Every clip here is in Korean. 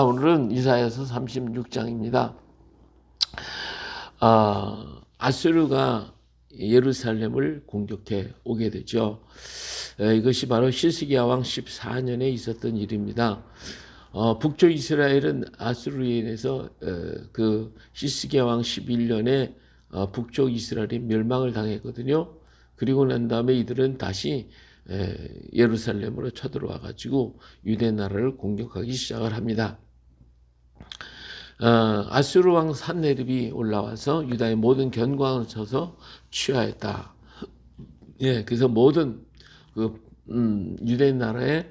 오늘은 이사야서 36장입니다. 아수르가 예루살렘을 공격해 오게 되죠. 이것이 바로 히스기야 왕 14년에 있었던 일입니다. 북쪽 이스라엘은 아수르에 인해서 그 히스기야 왕 11년에 북쪽 이스라엘이 멸망을 당했거든요. 그리고 난 다음에 이들은 다시 예루살렘으로 쳐들어와 가지고 유대 나라를 공격하기 시작을 합니다. 아수르 왕 산헤립이 올라와서 유다의 모든 견고함을 쳐서 취하였다. 그래서 모든 유대 나라에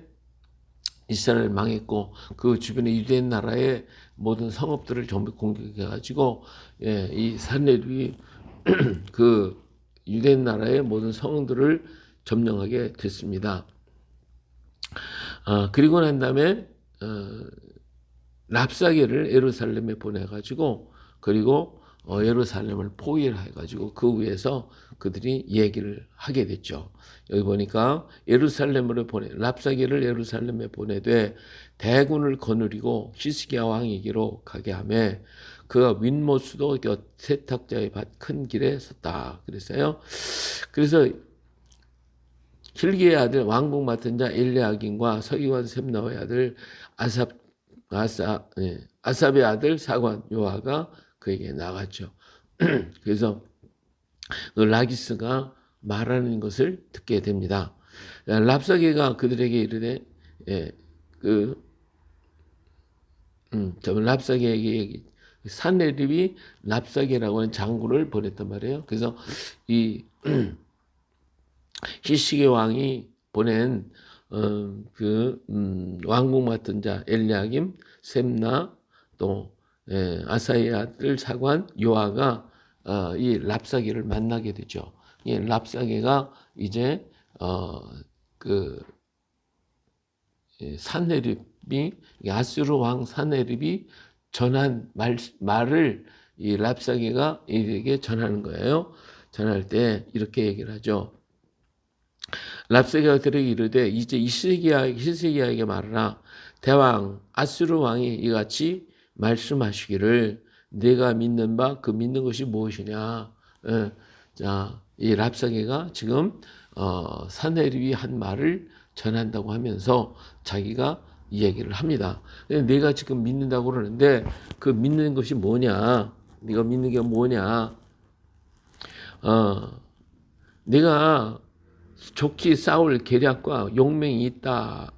이스라엘 망했고 그 주변의 유대 나라의 모든 성읍들을 전부 공격해가지고 이 산헤립이 그 유대 나라의 모든 성들을 점령하게 됐습니다. 그리고 난 다음에 랍사게를 예루살렘에 보내가지고 그리고 예루살렘을 포위해가지고 그 위에서 그들이 얘기를 하게 됐죠. 여기 보니까 랍사게를 예루살렘에 보내되 대군을 거느리고 히스기야 왕에게로 가게 하며 그가 윗모수도 세탁자의 밭 큰 길에 섰다. 그랬어요. 그래서 hil기의 아들 왕궁 맡은 자 엘리야김과 서기관 셈나의 아들 아삽의 아들 사관 요아가 그에게 나갔죠. 그래서 라기스가 말하는 것을 듣게 됩니다. 랍사게가 그들에게 이르되 랍사게에게 산헤립이 랍사게라고 하는 장군을 보냈단 말이에요. 그래서 이 히스기 왕이 보낸 왕궁 맡은 자 엘리야김, 셈나 또 아사의 아들 사관 요아가 이 랍사게를 만나게 되죠. 이 랍사게가 이제 산헤립이 아수르 왕 산헤립이 전한 말을 이 랍사게가 이에게 전하는 거예요. 전할 때 이렇게 얘기를 하죠. 랍사게가 그들에게 이르되 이제 히스기야에게 말하라. 대왕 아수르 왕이 이같이 말씀하시기를 내가 믿는 바 그 믿는 것이 무엇이냐. 자, 이 랍사게가 지금 산헤립이 한 말을 전한다고 하면서 자기가 이 얘기를 합니다. 내가 지금 믿는다고 그러는데 그 믿는 것이 뭐냐? 네가 믿는 게 뭐냐? 내가 좋게 싸울 계략과 용맹이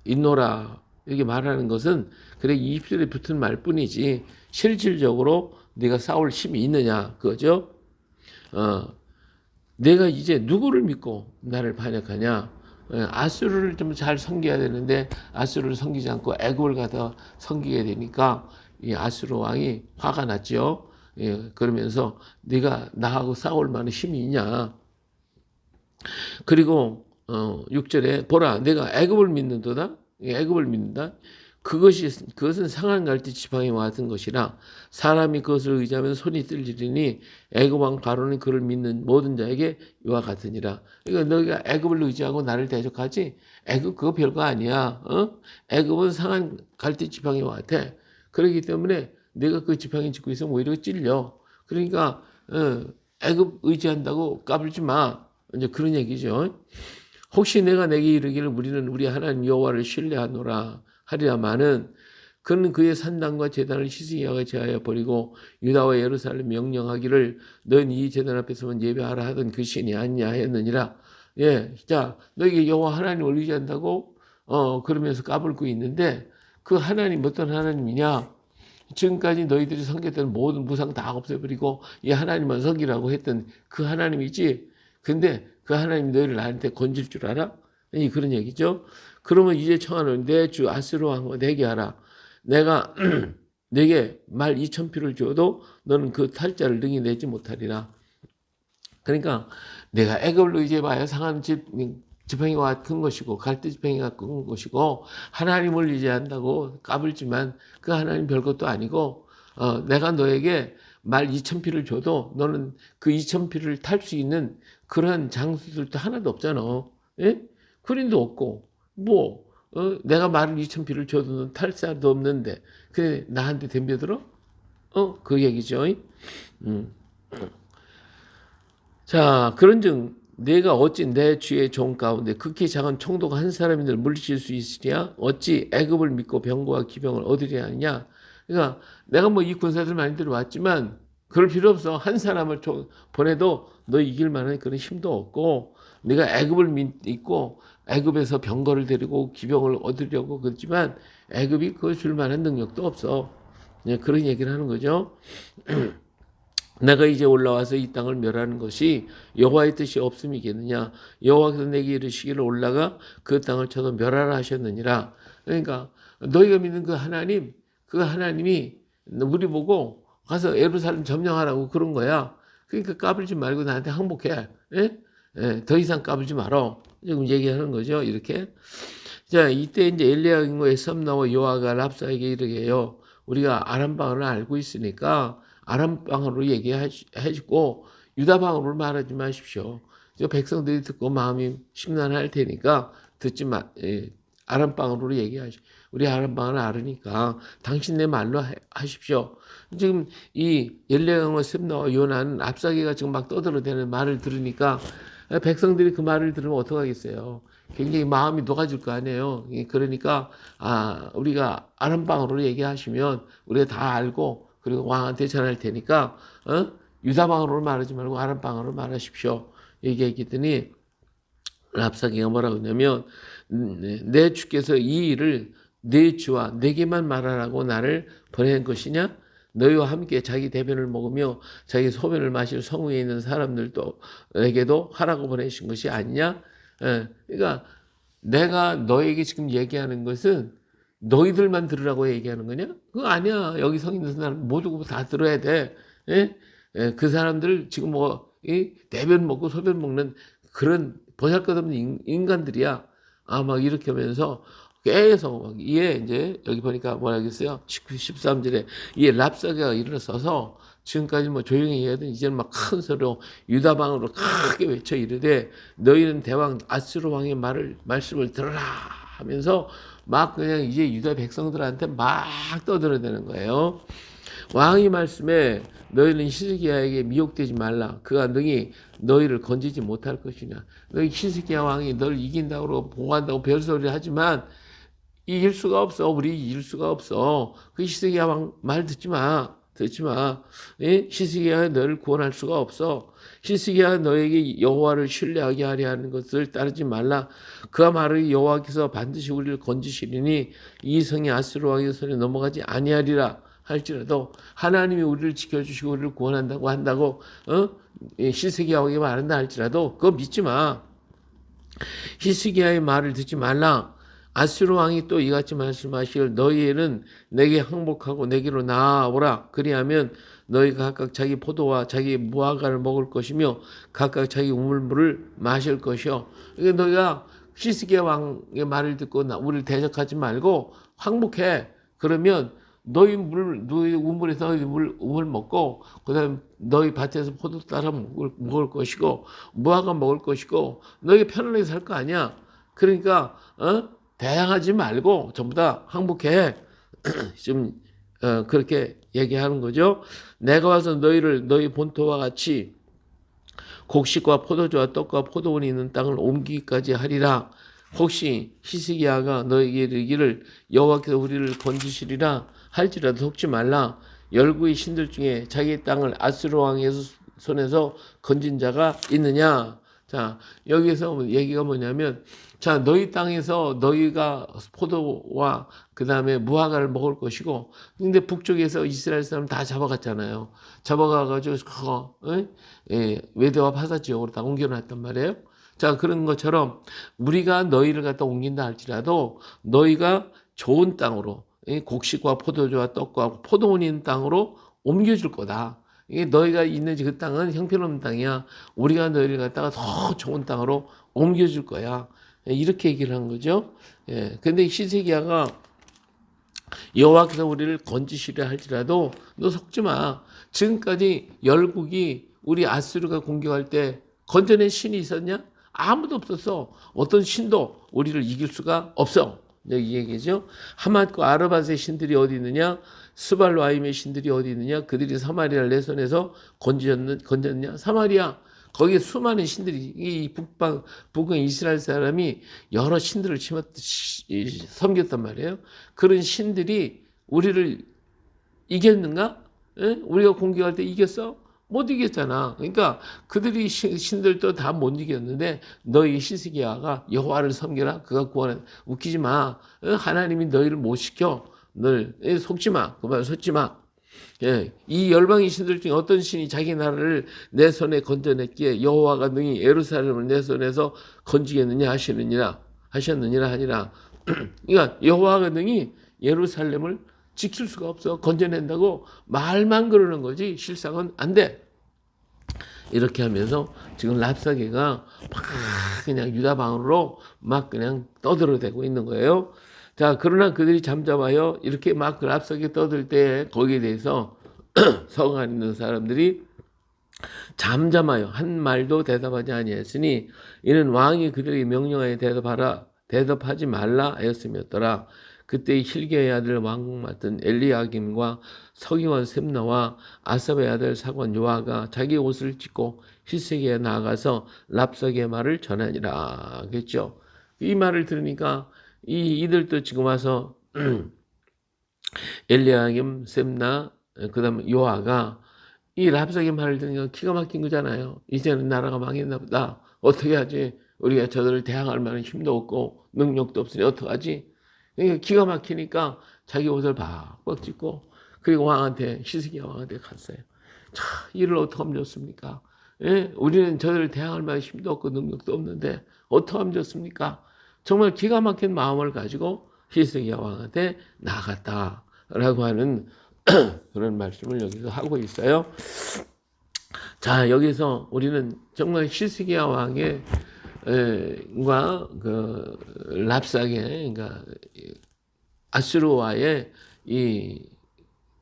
있노라 이렇게 말하는 것은 그래 입술에 붙은 말뿐이지 실질적으로 네가 싸울 힘이 있느냐 그거죠. 내가 이제 누구를 믿고 나를 반역하냐. 아수르를 좀 잘 섬겨야 되는데 아수르를 섬기지 않고 애굽을 가다 섬기게 되니까 이 아수르 왕이 화가 났죠. 그러면서 네가 나하고 싸울 만한 힘이 있냐. 그리고 6절에 보라 내가 애굽을 믿는도다. 애굽을 믿는다. 그것은 상한 갈대 지팡이와 같은 것이라 사람이 그것을 의지하면 손이 떨리리니 애굽 왕 바로는 그를 믿는 모든 자에게 이와 같으니라. 그러니까 너희가 애굽을 의지하고 나를 대적하지 애굽 그거 별거 아니야. 애굽은 상한 갈대 지팡이와 같아. 그렇기 때문에 내가 그 지팡이 짚고 있으면 오히려 찔려. 그러니까 애굽 의지한다고 까불지 마. 이제 그런 얘기죠. 혹시 내가 내게 이르기를 우리는 우리 하나님 여호와를 신뢰하노라 하리라마는 그는 그의 산당과 제단을 히스기야가 제하여 버리고 유다와 예루살렘 명령하기를 너는 이 제단 앞에서만 예배하라 하던 그 신이 아니냐 했느니라. 자 너에게 여호와 하나님을 의지한다고 그러면서 까불고 있는데 그 하나님 어떤 하나님이냐? 지금까지 너희들이 섬겼던 모든 무상 다 없애버리고 이 하나님만 섬기라고 했던 그 하나님이지. 근데 그 하나님 너희를 나한테 건질 줄 알아? 그런 얘기죠. 그러면 이제 청하노니 내 주 아수르 왕과 내게 하라. 내가 내게 말 2,000표를 줘도 너는 그 탈자를 능히 내지 못하리라. 그러니까 내가 애굽을 의지해봐야 상한 지팡이가 큰 것이고 갈대 지팡이가 큰 것이고 하나님을 의지한다고 까불지만 그 하나님 별것도 아니고 내가 너에게 말 2,000피를 줘도 너는 그 2,000피를 탈 수 있는 그런 장수들도 하나도 없잖아. 예? 군인도 없고 뭐 내가 말을 2,000피를 줘도 넌 탈사도 없는데 그래 나한테 덤벼들어? 그 얘기죠. 음. 자, 그런즉 내가 어찌 내 주의 종 가운데 극히 작은 총독 한 사람인들 물리칠 수 있으랴? 어찌 애굽을 믿고 병거와 기병을 얻으려 하느냐? 그러니까 내가 뭐 이 군사들 많이 들어왔지만 그럴 필요 없어. 한 사람을 보내도 너 이길 만한 그런 힘도 없고 네가 애굽을 믿고 애굽에서 병거를 데리고 기병을 얻으려고 그러지만 애굽이 그거 줄 만한 능력도 없어. 그런 얘기를 하는 거죠. 내가 이제 올라와서 이 땅을 멸하는 것이 여호와의 뜻이 없음이겠느냐? 여호와께서 내게 이르시기를 올라가 그 땅을 쳐서 멸하라 하셨느니라. 그러니까 너희가 믿는 그 하나님, 그 하나님이 우리 보고 가서 예루살렘 점령하라고 그런 거야. 그러니까 까불지 말고 나한테 항복해. 예? 예, 더 이상 까불지 말어. 지금 얘기하는 거죠. 이렇게. 자, 이때 이제 엘리야 인고의 썸나와 요아가 랍사에게 이르게요. 우리가 아람 방언을 알고 있으니까 아람 방언으로 얘기해주고 유다 방언으로 말하지 마십시오. 백성들이 듣고 마음이 심란할 테니까 듣지 마. 아람 방언으로 얘기하십시오. 우리 아람 방언을 알으니까 당신네 말로 하십시오. 지금 이 엘리야와 셈나와 요나는 랍사기가 지금 막 떠들어대는 말을 들으니까 백성들이 그 말을 들으면 어떡하겠어요. 굉장히 마음이 녹아질 거 아니에요. 그러니까 우리가 아람 방언으로 얘기하시면 우리가 다 알고 그리고 왕한테 전할 테니까 유다 방언으로 말하지 말고 아람 방언으로 말하십시오. 얘기했더니 랍사기가 뭐라고 했냐면 내 주께서 이 일을 내 주와 내게만 말하라고 나를 보낸 것이냐? 너희와 함께 자기 대변을 먹으며 자기 소변을 마실 성읍에 있는 사람들에게도 하라고 보내신 것이 아니냐? 그러니까 내가 너에게 지금 얘기하는 것은 너희들만 들으라고 얘기하는 거냐? 그거 아니야. 여기 성 있는 사람 모두 다 들어야 돼. 그 사람들 지금 대변 먹고 소변 먹는 그런 보잘것없는 인간들이야. 막 이렇게 하면서 계속 막 이제 여기 보니까 뭐라 그랬어요? 13절에 이에 랍사기가 일어서서 지금까지 뭐 조용히 해야 돼. 이제는 막 큰 소리로 유다방으로 크게 외쳐 이르되 너희는 대왕 아스루 왕의 말씀을 들어라 하면서 막 그냥 이제 유다 백성들한테 막 떠들어대는 거예요. 왕이 말씀에 너희는 히스기야에게 미혹되지 말라. 그가 능히 너희를 건지지 못할 것이냐. 너희 히스기야 왕이 널 이긴다고 보호한다고 별소리를 하지만 이길 수가 없어. 우리 이길 수가 없어. 그 히스기야 왕 말 듣지 마. 히스기야가 너를 구원할 수가 없어. 히스기야 너에게 여호와를 신뢰하게 하려 하는 것을 따르지 말라. 그가 말을 여호와께서 반드시 우리를 건지시리니 이 성이 아스루 왕의 손에 넘어가지 아니하리라 할지라도 하나님이 우리를 지켜주시고 우리를 구원한다고 한다고 히스기야 왕이 말한다 할지라도 그거 믿지 마. 히스기야의 말을 듣지 말라. 아스루 왕이 또 이같이 말씀하시길 너희는 내게 항복하고 내게로 나아오라. 그리하면 너희가 각각 자기 포도와 자기 무화과를 먹을 것이며 각각 자기 우물물을 마실 것이요. 그러니까 너희가 히스기야 왕의 말을 듣고 우리를 대적하지 말고 항복해. 그러면 너희 우물에서 너희 우물 먹고 그다음에 너희 밭에서 포도 따라 먹을 것이고 무화과 먹을 것이고 너희 편안하게 살 거 아니야. 그러니까 대항하지 말고 전부 다 항복해. 좀 그렇게 얘기하는 거죠. 내가 와서 너희 본토와 같이 곡식과 포도주와 떡과 포도원이 있는 땅을 옮기기까지 하리라. 혹시 히스기야가 너에게 이르기를 여호와께서 우리를 건지시리라 할지라도 속지 말라. 열국의 신들 중에 자기의 땅을 아스루 왕의 손에서 건진 자가 있느냐. 자, 여기서 얘기가 뭐냐면 자, 너희 땅에서 너희가 포도와 그 다음에 무화과를 먹을 것이고, 근데 북쪽에서 이스라엘 사람 다 잡아갔잖아요. 잡아가가지고, 외대와 파사 지역으로 다 옮겨놨단 말이에요. 자, 그런 것처럼 우리가 너희를 갖다 옮긴다 할지라도 너희가 좋은 땅으로, 곡식과 포도주와 떡과 포도원이 있는 땅으로 옮겨줄 거다. 이게 너희가 있는 그 땅은 형편없는 땅이야. 우리가 너희를 갖다가 더 좋은 땅으로 옮겨줄 거야. 이렇게 얘기를 한 거죠. 근데 히스기야가 여호와께서 우리를 건지시려 할지라도 너 속지 마. 지금까지 열국이 우리 아스루가 공격할 때 건져낸 신이 있었냐? 아무도 없었어. 어떤 신도 우리를 이길 수가 없어. 여기 얘기죠. 하맛과 아르밧의 신들이 어디 있느냐? 스발와임의 신들이 어디 있느냐? 그들이 사마리아를 내 손에서 건졌느냐? 사마리아 거기에 수많은 신들이 이 북은 이스라엘 사람이 여러 신들을 섬겼단 말이에요. 그런 신들이 우리를 이겼는가? 에? 우리가 공격할 때 이겼어? 못 이겼잖아. 그러니까 그들이 신들도 다 못 이겼는데 너희 히스기야가 여호와를 섬겨라. 그가 구원해. 웃기지 마. 하나님이 너희를 못 시켜. 널 속지 마. 그만 속지 마. 예, 이 열방의 신들 중에 어떤 신이 자기 나라를 내 손에 건져냈기에 여호와가 능히 예루살렘을 내 손에서 건지겠느냐 하셨느니라 하니라. 그러니까 여호와가 능히 예루살렘을 지킬 수가 없어. 건져낸다고 말만 그러는 거지 실상은 안 돼. 이렇게 하면서 지금 랍사게가 막 그냥 유다방으로 막 그냥 떠들어대고 있는 거예요. 자, 그러나 그들이 잠잠하여 이렇게 막 랍사게 떠들 때 거기에 대해서 성 안에 있는 사람들이 잠잠하여 한 말도 대답하지 아니했으니 이는 왕이 그들에게 명령하여 대답하지 말라 하였음이었더라. 그때 힐기야의 아들 왕궁 맡은 엘리야김과 서기관 셈나와 아삽의 아들 사관 요아가 자기 옷을 찢고 히스기야에 나아가서 랍사게의 말을 전하니라. 그랬죠. 이 말을 들으니까 이들도 지금 와서 엘리야김 셈나 그다음에 요아가 이 랍사게 말을 들으니까 기가 막힌 거잖아요. 이제는 나라가 망했나 보다. 어떻게 하지? 우리가 저들을 대항할 만한 힘도 없고 능력도 없으니 어떡하지? 그러니까 기가 막히니까 자기 옷을 박박 찢고 그리고 왕한테 히스기야 왕한테 갔어요. 자, 이를 어떻게 하면 좋습니까? 예? 우리는 저들을 대항할 만한 힘도 없고 능력도 없는데 어떻게 하면 좋습니까? 정말 기가 막힌 마음을 가지고 히스기야 왕한테 나갔다라고 하는 그런 말씀을 여기서 하고 있어요. 자, 여기서 우리는 정말 히스기야 왕의 그 랍사게 그러니까 아수르와의 이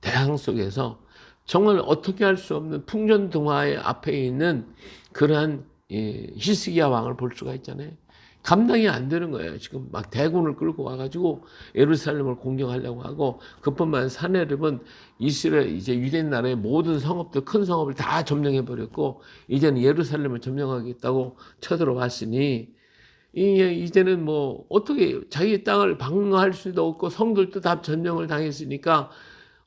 대항 속에서 정말 어떻게 할 수 없는 풍전등화의 앞에 있는 그러한 히스기야 왕을 볼 수가 있잖아요. 감당이 안 되는 거예요. 지금 막 대군을 끌고 와가지고 예루살렘을 공격하려고 하고 그뿐만 사네립은 이스라엘 이제 유대 나라의 모든 성읍들 큰 성읍을 다 점령해 버렸고 이제는 예루살렘을 점령하겠다고 쳐들어왔으니 이제는 뭐 어떻게 자기 땅을 방어할 수도 없고 성들도 다 점령을 당했으니까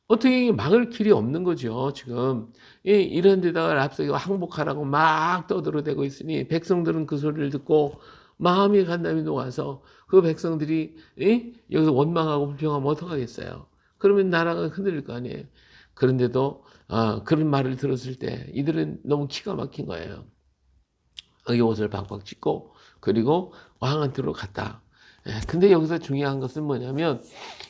어떻게 막을 길이 없는 거죠. 지금 이런 데다가 랍사게가 항복하라고 막 떠들어대고 있으니 백성들은 그 소리를 듣고 마음이 간담이 녹아서 그 백성들이 여기서 원망하고 불평하면 어떡하겠어요. 그러면 나라가 흔들릴 거 아니에요. 그런데도 그런 말을 들었을 때 이들은 너무 기가 막힌 거예요. 여기 옷을 박박 찢고 그리고 왕한테로 갔다. 근데 여기서 중요한 것은 뭐냐면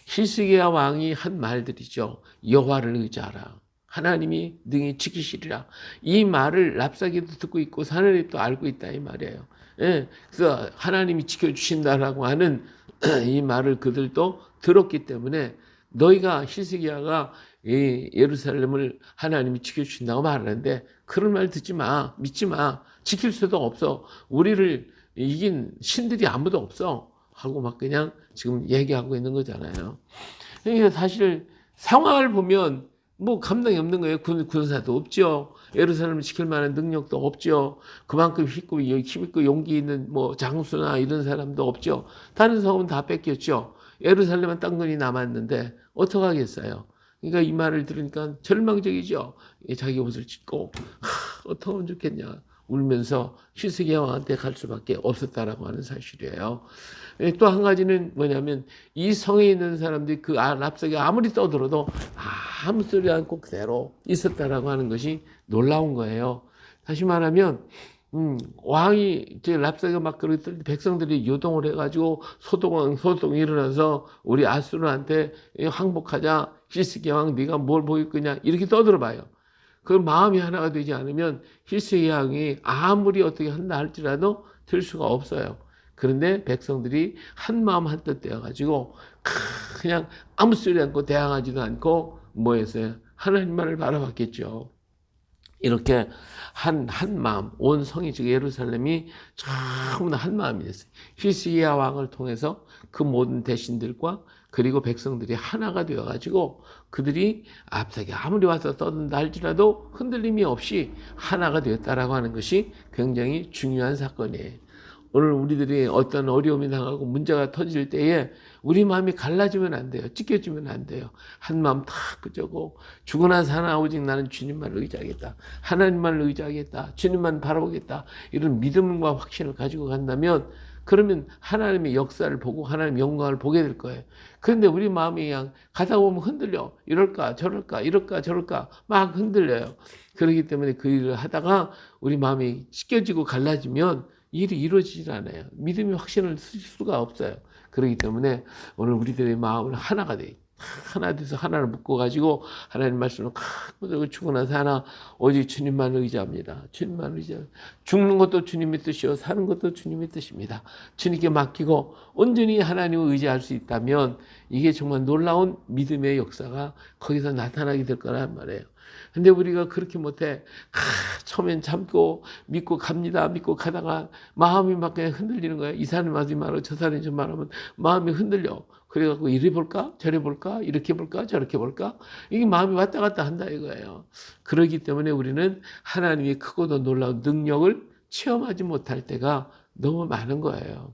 히스기야 왕이 한 말들이죠. 여호와를 의지하라. 하나님이 능히 지키시리라. 이 말을 랍사게도 듣고 있고 사내립도 알고 있다 이 말이에요. 그래서 하나님이 지켜주신다라고 하는 이 말을 그들도 들었기 때문에 너희가 히스기야가 예루살렘을 하나님이 지켜주신다고 말하는데 그런 말 듣지 마. 믿지 마. 지킬 수도 없어. 우리를 이긴 신들이 아무도 없어. 하고 막 그냥 지금 얘기하고 있는 거잖아요. 그러니까 사실 상황을 보면 뭐 감당이 없는 거예요. 군사도 없죠. 예루살렘을 지킬 만한 능력도 없죠. 그만큼 힘있고 용기 있는 뭐 장수나 이런 사람도 없죠. 다른 성은 다 뺏겼죠. 예루살렘은 땅근이 남았는데 어떡하겠어요. 그러니까 이 말을 들으니까 절망적이죠. 자기 옷을 찢고 어떻게 하면 좋겠냐. 울면서 히스기야 왕한테 갈 수밖에 없었다라고 하는 사실이에요. 또 한 가지는 뭐냐면 이 성에 있는 사람들이 그 랍사게 아무리 떠들어도 아무 소리 않고 그대로 있었다라고 하는 것이 놀라운 거예요. 다시 말하면 왕이 이제 랍사게 막 그랬을 때 백성들이 요동을 해가지고 소동이 일어나서 우리 아수르한테 항복하자. 히스기야 왕 네가 뭘 보일 거냐 이렇게 떠들어봐요. 그 마음이 하나가 되지 않으면 히스기야 왕이 아무리 어떻게 한다 할지라도 될 수가 없어요. 그런데 백성들이 한 마음 한 뜻 되어가지고 그냥 아무 소리 않고 대항하지도 않고 뭐 했어요? 하나님만을 바라봤겠죠. 이렇게 한 마음, 온 성이 즉 예루살렘이 전부 다 한 마음이 됐어요. 히스기야 왕을 통해서 그 모든 대신들과 그리고 백성들이 하나가 되어가지고 그들이 앞서게 아무리 와서 떠든다 할지라도 흔들림이 없이 하나가 되었다라고 하는 것이 굉장히 중요한 사건이에요. 오늘 우리들이 어떤 어려움이 당하고 문제가 터질 때에 우리 마음이 갈라지면 안 돼요. 찢겨지면 안 돼요. 한 마음 탁 붙잡고 죽으나 사나 오직 나는 주님만 의지하겠다. 하나님만 의지하겠다. 주님만 바라보겠다. 이런 믿음과 확신을 가지고 간다면 그러면 하나님의 역사를 보고 하나님의 영광을 보게 될 거예요. 그런데 우리 마음이 그냥 가다 보면 흔들려. 이럴까 저럴까 이럴까 저럴까 막 흔들려요. 그렇기 때문에 그 일을 하다가 우리 마음이 찢겨지고 갈라지면 일이 이루어지질 않아요. 믿음이 확신을 쓸 수가 없어요. 그렇기 때문에 오늘 우리들의 마음을 하나가 돼. 하나 돼서 하나를 묶어가지고 하나님 말씀을 갖고 죽고 나서 하나 오직 주님만 의지합니다. 주님만 의지합니다. 죽는 것도 주님의 뜻이요 사는 것도 주님의 뜻입니다. 주님께 맡기고 온전히 하나님을 의지할 수 있다면 이게 정말 놀라운 믿음의 역사가 거기서 나타나게 될 거란 말이에요. 근데 우리가 그렇게 못해. 처음엔 참고 믿고 갑니다. 믿고 가다가 마음이 막 그냥 흔들리는 거야. 이 사람이 하지 말고 저 사람이 좀 말하면 마음이 흔들려. 그래갖고 이래 볼까? 저래 볼까? 이렇게 볼까? 저렇게 볼까? 이게 마음이 왔다 갔다 한다 이거예요. 그렇기 때문에 우리는 하나님의 크고도 놀라운 능력을 체험하지 못할 때가 너무 많은 거예요.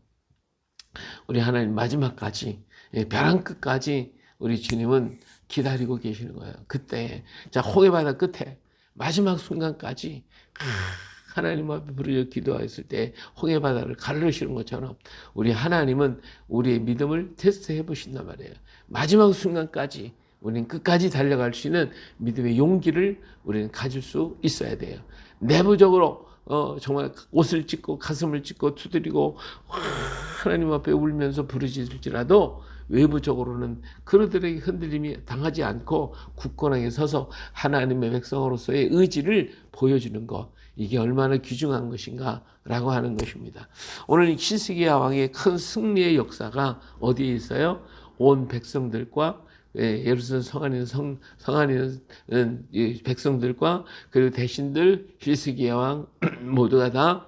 우리 하나님 마지막까지 벼랑 끝까지 우리 주님은 기다리고 계시는 거예요. 그때 자 홍해바다 끝에 마지막 순간까지 하나님 앞에 부르짖어 기도했을 때 홍해바다를 가르시는 것처럼 우리 하나님은 우리의 믿음을 테스트해 보신단 말이에요. 마지막 순간까지 우리는 끝까지 달려갈 수 있는 믿음의 용기를 우리는 가질 수 있어야 돼요. 내부적으로 정말 옷을 찢고 가슴을 찢고 두드리고 하나님 앞에 울면서 부르짖을지라도 외부적으로는 그들에게 흔들림이 당하지 않고 굳건하게 서서 하나님의 백성으로서의 의지를 보여주는 것, 이게 얼마나 귀중한 것인가 라고 하는 것입니다. 오늘 히스기야 왕의 큰 승리의 역사가 어디에 있어요? 온 백성들과 예루살렘 성안에 있는 백성들과 그리고 대신들 히스기야 왕 모두가 다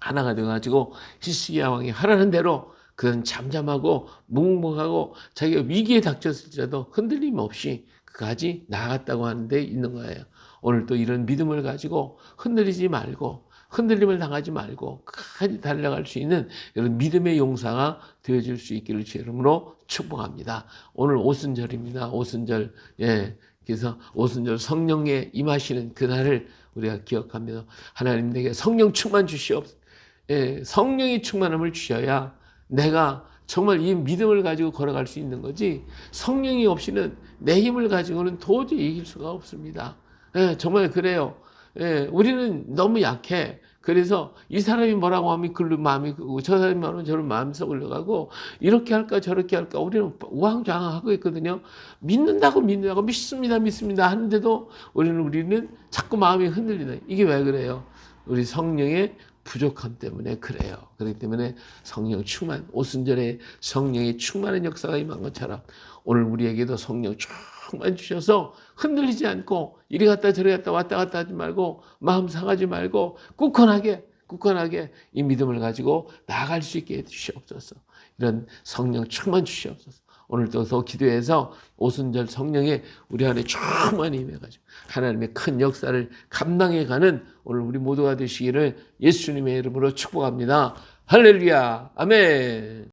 하나가 되어가지고 히스기야 왕이 하라는 대로 그는 잠잠하고 묵묵하고 자기가 위기에 닥쳤을지라도 흔들림 없이 그까지 나아갔다고 하는 데 있는 거예요. 오늘 또 이런 믿음을 가지고 흔들리지 말고 흔들림을 당하지 말고 끝까지 달려갈 수 있는 이런 믿음의 용사가 되어질 수 있기를 주의 이름으로 축복합니다. 오늘 오순절입니다. 오순절. 그래서 오순절 성령에 임하시는 그날을 우리가 기억합니다. 하나님 내게 성령 충만 주시옵소서. 성령이 충만함을 주셔야 내가 정말 이 믿음을 가지고 걸어갈 수 있는 거지 성령이 없이는 내 힘을 가지고는 도저히 이길 수가 없습니다. 정말 그래요. 우리는 너무 약해. 그래서 이 사람이 뭐라고 하면 글로 마음이 끄고 저 사람이 말하면 저런 마음이 썩으려가고 이렇게 할까 저렇게 할까 우리는 우왕좌왕하고 있거든요. 믿는다고 믿습니다 하는데도 우리는 자꾸 마음이 흔들리네. 이게 왜 그래요? 우리 성령의 부족함 때문에 그래요. 그렇기 때문에 성령 충만, 오순절에 성령의 충만한 역사가 임한 것처럼 오늘 우리에게도 성령 충만 주셔서 흔들리지 않고 이리 갔다 저리 갔다 왔다 갔다 하지 말고 마음 상하지 말고 굳건하게 이 믿음을 가지고 나아갈 수 있게 해주시옵소서. 이런 성령 충만 주시옵소서. 오늘도 더 기도해서 오순절 성령에 우리 안에 충만히 임해가지고 하나님의 큰 역사를 감당해가는 오늘 우리 모두가 되시기를 예수님의 이름으로 축복합니다. 할렐루야. 아멘.